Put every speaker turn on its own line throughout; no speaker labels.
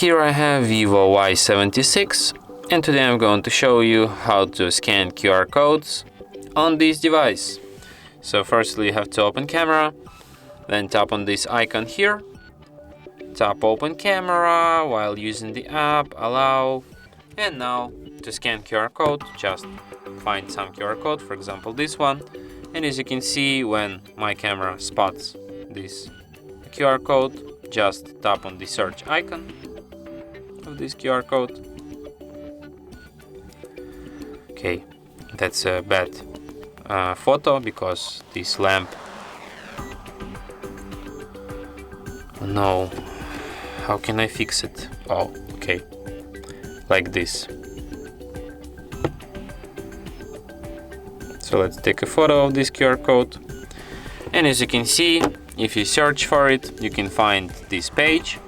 Here I have VIVO Y76, and today I'm going to show you how to scan QR codes on this device. So firstly you have to open camera, then tap on this icon here, tap open camera while using the app, allow, and now to scan QR code, just find some QR code, for example this one, and as you can see, when my camera spots this QR code, just tap on the search icon of this QR code. Okay, that's a bad photo because this lamp. No, how can I fix it? Oh, okay, like this. So let's take a photo of this QR code, and as you can see, if you search for it, you can find this page,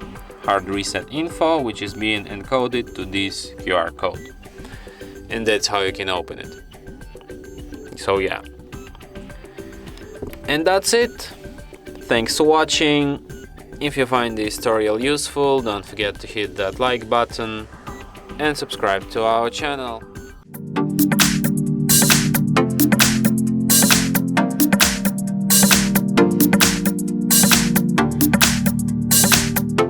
HardReset.Info, which is being encoded to this QR code, and that's how you can open it. So yeah, and that's it. Thanks for watching. If you find this tutorial useful, don't forget to hit that like button and subscribe to our channel.